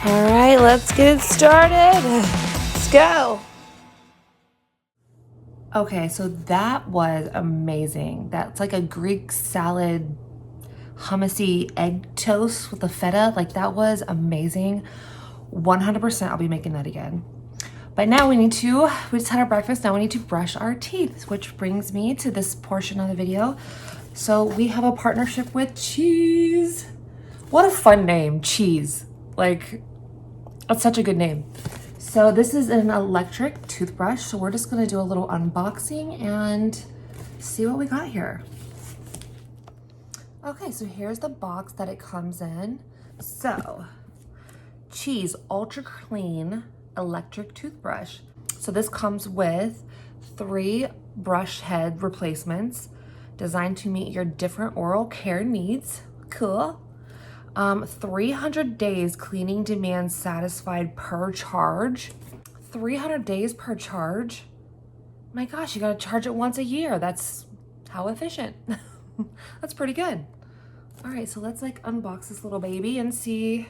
All right, let's get it started. Let's go. Okay, so that was amazing. That's like a Greek salad, hummusy egg toast with the feta. Like that was amazing. 100% I'll be making that again. But now we just had our breakfast. Now we need to brush our teeth, which brings me to this portion of the video. So we have a partnership with Cheese. What a fun name, Cheese. Like, that's such a good name. So this is an electric toothbrush. So we're just gonna do a little unboxing and see what we got here. Okay, so here's the box that it comes in. So, Cheese Ultra Clean Electric Toothbrush. So this comes with 3 brush head replacements designed to meet your different oral care needs. Cool. 300 days cleaning demand satisfied per charge. 300 days per charge? My gosh, you gotta charge it once a year. That's how efficient. That's pretty good. All right, so let's like unbox this little baby and see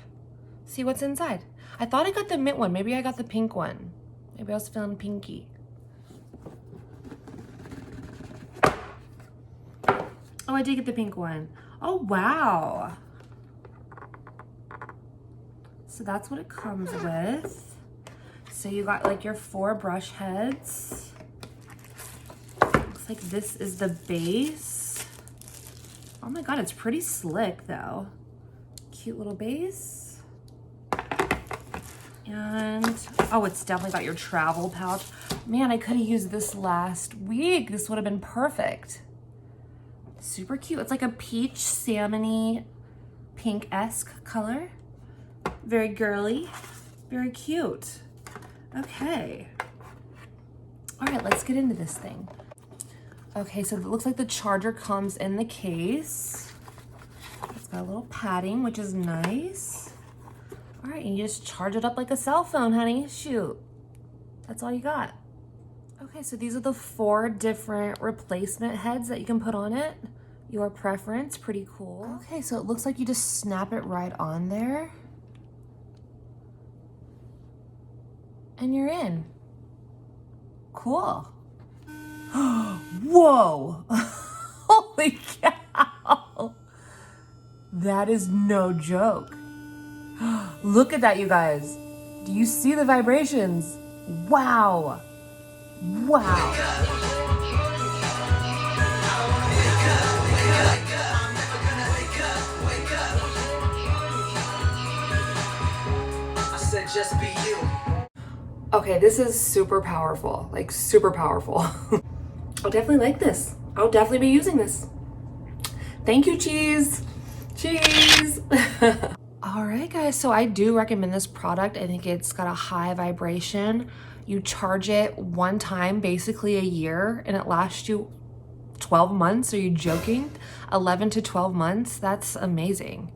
what's inside. I thought I got the mint one. Maybe I got the pink one. Maybe I was feeling pinky. Oh, I did get the pink one. Oh, wow. So that's what it comes with. So you got like your 4 brush heads. Looks like this is the base. Oh my God, it's pretty slick though. Cute little base. And, oh, it's definitely got your travel pouch. Man, I could have used this last week. This would have been perfect. Super cute. It's like a peach, salmony, pink-esque color. Very girly, very cute. Okay. All right, let's get into this thing. Okay, so it looks like the charger comes in the case. It's got a little padding, which is nice. All right, and you just charge it up like a cell phone, honey. Shoot, that's all you got. Okay, so these are the 4 different replacement heads that you can put on it. Your preference, pretty cool. Okay, so it looks like you just snap it right on there. And you're in. Cool. Whoa. Holy cow. That is no joke. Look at that, you guys. Do you see the vibrations? Wow. Wow. I said just be you. Okay, this is super powerful, like super powerful. I'll definitely like this. I'll definitely be using this. Thank you, Cheese. Cheese. All right, guys, so I do recommend this product. I think it's got a high vibration. You charge it one time, basically a year, and it lasts you 12 months. Are you joking? 11 to 12 months? That's amazing.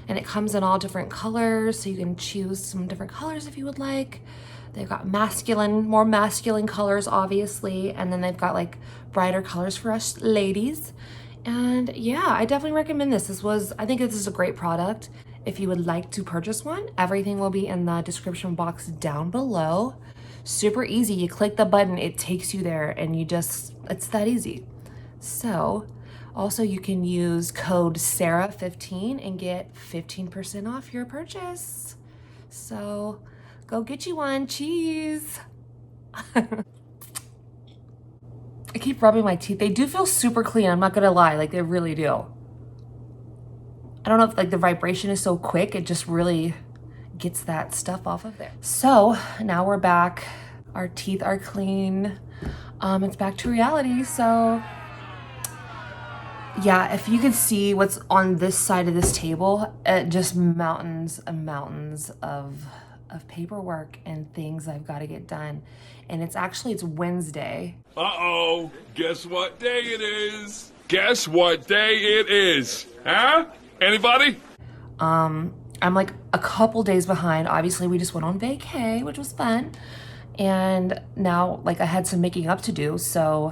And it comes in all different colors, so you can choose some different colors if you would like. They've got more masculine colors, obviously, and then they've got like brighter colors for us ladies. And yeah, I definitely recommend this. I think this is a great product. If you would like to purchase one, everything will be in the description box down below. Super easy. You click the button, it takes you there, and it's that easy. So, also you can use code Sarah15 and get 15% off your purchase. So, go get you one. Cheese. I keep rubbing my teeth. They do feel super clean. I'm not gonna lie, like they really do. I don't know if like the vibration is so quick, it just really gets that stuff off of there. So now we're back. Our teeth are clean. It's back to reality. So yeah, if you could see what's on this side of this table, just mountains and mountains of paperwork and things I've got to get done. And it's Wednesday. Uh-oh, guess what day it is? Guess what day it is? Huh? Anybody? I'm like a couple days behind. Obviously, we just went on vacay, which was fun. And now, like, I had some making up to do, so,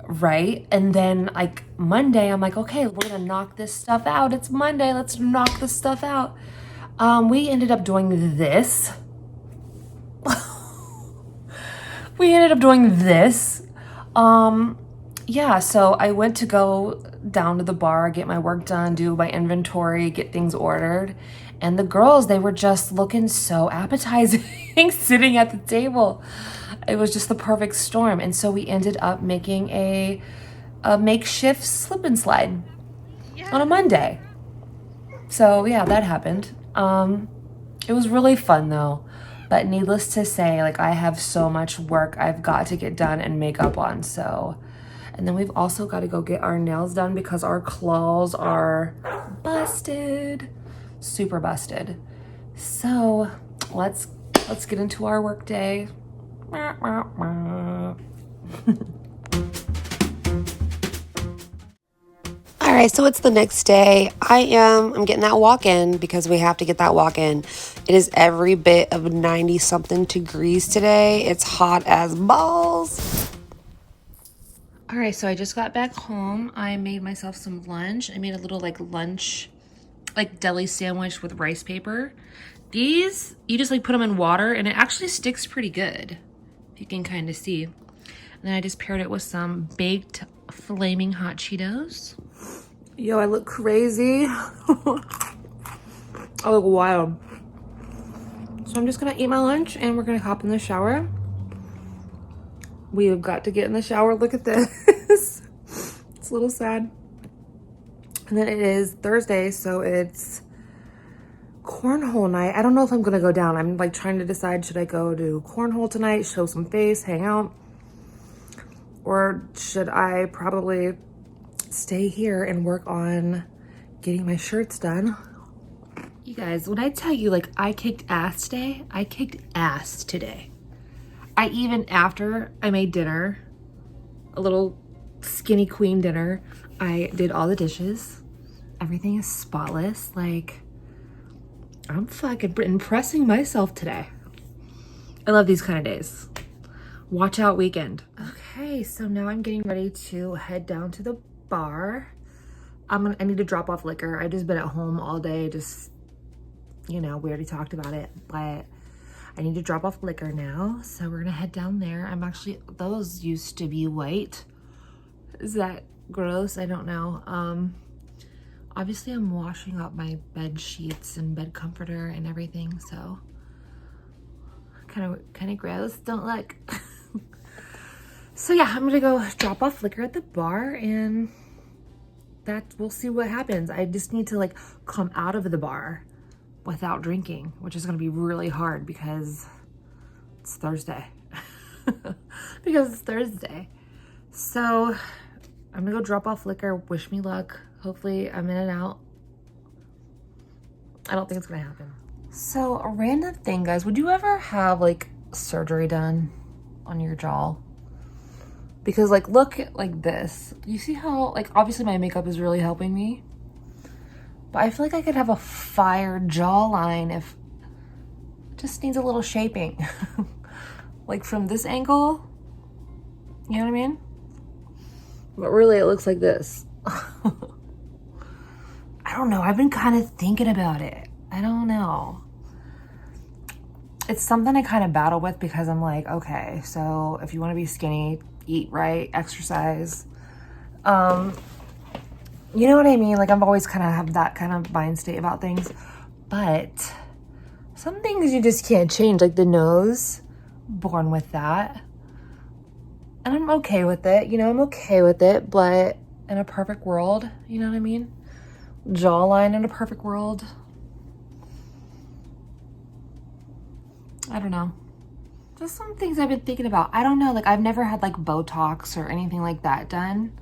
right? And then, like, Monday, I'm like, okay, we're gonna knock this stuff out. It's Monday, let's knock this stuff out. We ended up doing this. We ended up doing this. Yeah, so I went to go down to the bar, get my work done, do my inventory, get things ordered. And the girls, they were just looking so appetizing sitting at the table. It was just the perfect storm. And so we ended up making a makeshift slip and slide on a Monday. So yeah, that happened. It was really fun though. But needless to say, like I have so much work I've got to get done and makeup on, so. And then we've also got to go get our nails done because our claws are busted, super busted. So let's get into our work day. All right, so it's the next day. I'm getting that walk in because we have to get that walk in. It is every bit of 90 something degrees today. It's hot as balls. All right, so I just got back home. I made myself some lunch. I made a little like lunch, like deli sandwich with rice paper. These, you just like put them in water and it actually sticks pretty good. If you can kind of see. And then I just paired it with some baked flaming hot Cheetos. Yo, I look crazy. I look wild. So I'm just gonna eat my lunch and we're gonna hop in the shower. We have got to get in the shower. Look at this. It's a little sad. And then it is Thursday, so it's cornhole night. I don't know if I'm gonna go down. I'm like trying to decide, should I go to cornhole tonight, show some face, hang out? Or should I probably stay here and work on getting my shirts done? You guys, when I tell you like I kicked ass today, I kicked ass today. I even, after I made dinner, a little skinny queen dinner, I did all the dishes. Everything is spotless. Like, I'm fucking impressing myself today. I love these kind of days. Watch out weekend. Okay, so now I'm getting ready to head down to the bar. I need to drop off liquor. I just been at home all day, just, you know, we already talked about it, but I need to drop off liquor now, so we're gonna head down there. I'm actually, those used to be white. Is that gross? I don't know. Obviously I'm washing up my bed sheets and bed comforter and everything, so kind of gross. Don't look. So yeah, I'm gonna go drop off liquor at the bar and we'll see what happens. I just need to like come out of the bar without drinking, which is gonna be really hard because it's Thursday. Because it's Thursday. So I'm gonna go drop off liquor, wish me luck. Hopefully I'm in and out. I don't think it's gonna happen. So a random thing, guys, would you ever have like surgery done on your jaw? Because like, look at like this. You see how like, obviously my makeup is really helping me, but I feel like I could have a fire jawline if it just needs a little shaping. Like from this angle, you know what I mean? But really it looks like this. I don't know, I've been kind of thinking about it. I don't know. It's something I kind of battle with because I'm like, okay, so if you want to be skinny, eat right, exercise. You know what I mean? Like I've always kind of have that kind of mind state about things, but some things you just can't change, like the nose, born with that. And I'm okay with it, you know, I'm okay with it, but in a perfect world, you know what I mean? Jawline in a perfect world. I don't know. Just some things I've been thinking about. I don't know, like I've never had like Botox or anything like that done.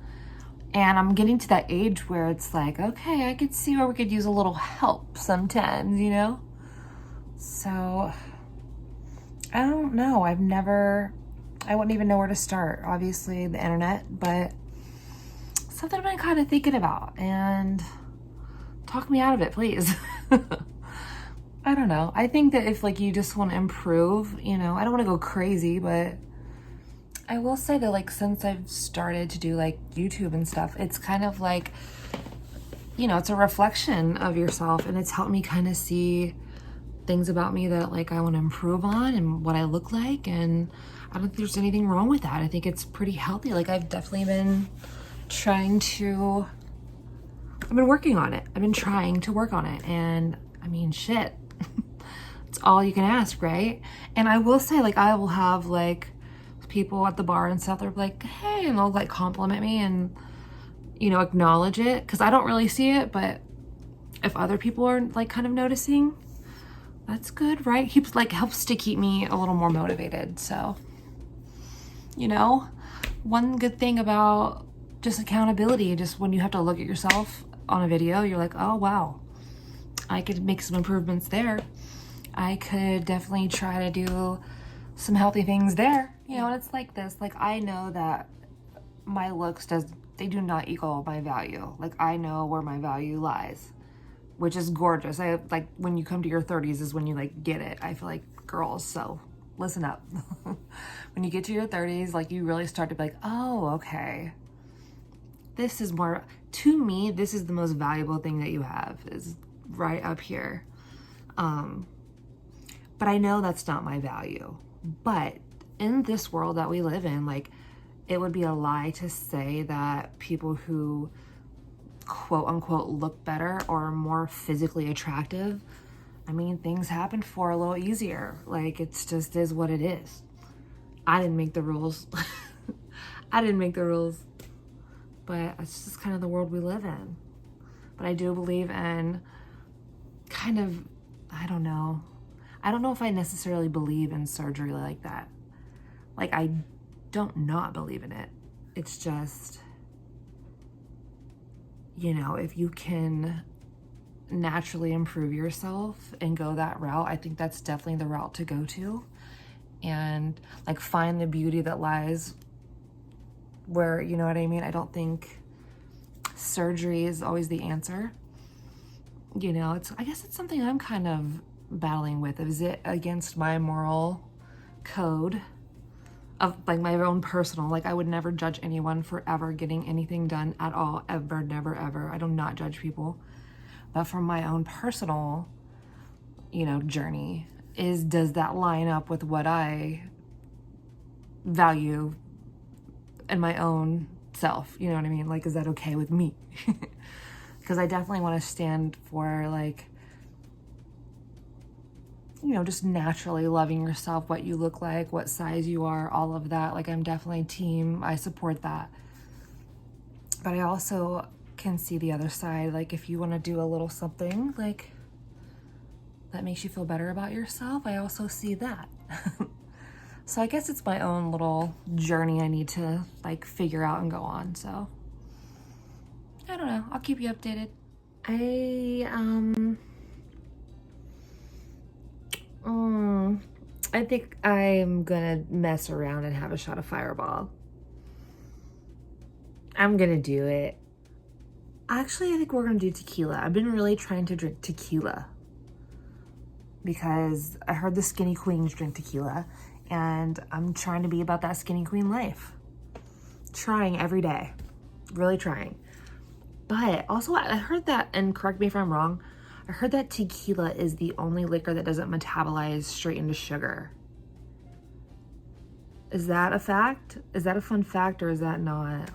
And I'm getting to that age where it's like, okay, I could see where we could use a little help sometimes, you know? So, I don't know. I wouldn't even know where to start. Obviously, the internet, but something I've been kind of thinking about. And talk me out of it, please. I don't know. I think that if like you just want to improve, you know, I don't want to go crazy, but I will say that like since I've started to do like YouTube and stuff, it's kind of like, you know, it's a reflection of yourself and it's helped me kind of see things about me that like I want to improve on and what I look like, and I don't think there's anything wrong with that. I think it's pretty healthy. Like I've definitely been I've been working on it. I've been trying to work on it, and I mean, shit. It's all you can ask, right? And I will say, like, I will have like people at the bar and stuff, they're like, hey, and they'll like compliment me and, you know, acknowledge it, because I don't really see it, but if other people are like kind of noticing, that's good, right? Keeps like helps to keep me a little more motivated. So, you know, one good thing about just accountability, just when you have to look at yourself on a video, you're like, oh wow, I could make some improvements there. I could definitely try to do some healthy things there, you know. And it's like this, like I know that my looks they do not equal my value. Like I know where my value lies, which is gorgeous. I like when you come to your 30s is when you like get it. I feel like girls, so listen up. When you get to your 30s, like you really start to be like, oh, okay, this is more, to me, this is the most valuable thing that you have, is right up here. But I know that's not my value. But in this world that we live in, like it would be a lie to say that people who quote unquote look better or are more physically attractive, I mean, things happen for a little easier. Like it's just is what it is. I didn't make the rules. I didn't make the rules, but it's just kind of the world we live in. But I do believe in kind of, I don't know if I necessarily believe in surgery like that. Like I don't not believe in it. It's just, you know, if you can naturally improve yourself and go that route, I think that's definitely the route to go to. And like find the beauty that lies where, you know what I mean? I don't think surgery is always the answer. You know, I guess it's something I'm kind of battling with. Is it against my moral code of like my own personal, like I would never judge anyone for ever getting anything done at all, ever, never, ever. I do not judge people. But from my own personal, you know, journey, does that line up with what I value in my own self? You know what I mean? Like, is that okay with me? Because I definitely want to stand for like, you know, just naturally loving yourself, what you look like, what size you are, all of that. Like I'm definitely team, I support that. But I also can see the other side. Like if you want to do a little something like that makes you feel better about yourself, I also see that. So I guess it's my own little journey I need to like figure out and go on. So I don't know, I'll keep you updated. I think I'm gonna mess around and have a shot of Fireball. I'm gonna do it. Actually, I think we're gonna do tequila. I've been really trying to drink tequila because I heard the skinny queens drink tequila, and I'm trying to be about that skinny queen life. Trying every day, really trying. But also I heard that, and correct me if I'm wrong, I heard that tequila is the only liquor that doesn't metabolize straight into sugar. Is that a fact? Is that a fun fact, or is that not?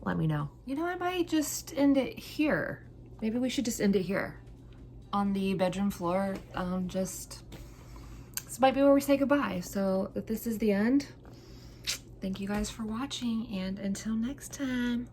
Let me know. You know, I might just end it here. Maybe we should just end it here on the bedroom floor. This might be where we say goodbye. So if this is the end, thank you guys for watching, and until next time.